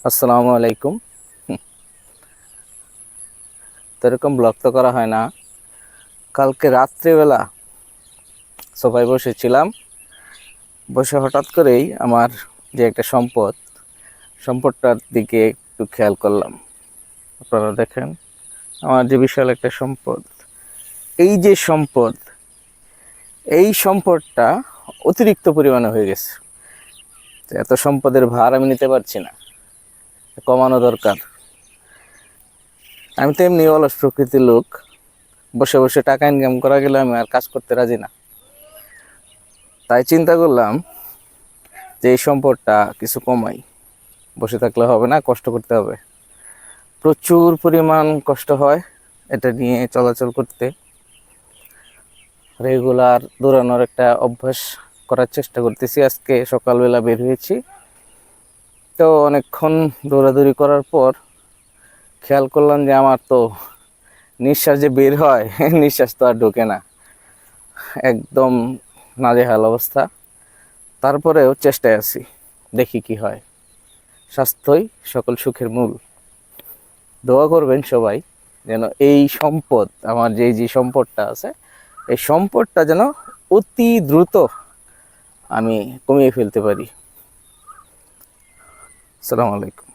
আসসালামু আলাইকুম। তো এরকম ব্লগ তো করা হয় না। কালকে রাত্রিবেলা সোফায় বসেছিলাম, বসে হঠাৎ করেই আমার যে একটা সম্পদটার দিকে একটু খেয়াল করলাম। আপনারা দেখেন, আমার যে বিশাল একটা সম্পদ, এই যে সম্পদ, এই সম্পদটা অতিরিক্ত পরিমাণে হয়ে গেছে। তো এত সম্পদের ভার আমি নিতে পারছি না, কমানো দরকার। আমি তো এমনি অলস প্রকৃতির লোক, বসে বসে টাকা ইনকাম করা গেলে আমি আর কাজ করতে রাজি না। তাই চিন্তা করলাম যে এই সম্পদটা কিছু কমাই। বসে থাকলে হবে না, কষ্ট করতে হবে। প্রচুর পরিমাণ কষ্ট হয় এটা নিয়ে চলাচল করতে। রেগুলার দৌড়ানোর একটা অভ্যাস করার চেষ্টা করতেছি। আজকে সকালবেলা বের হয়েছি, তো অনেকক্ষণ দৌড়াদৌড়ি করার পর খেয়াল করলাম যে আমার তো নিঃশ্বাস যে বের হয় নিঃশ্বাস তো আর ঢোকে না, একদম নাজেহাল অবস্থা। তারপরেও চেষ্টায় আছি, দেখি কি হয়। স্বাস্থ্যই সকল সুখের মূল। দোয়া করবেন সবাই যেন এই সম্পদ, আমার যে সম্পদটা আছে, এই সম্পদটা যেন অতি দ্রুত আমি কমিয়ে ফেলতে পারি। আসসালামু আলাইকুম।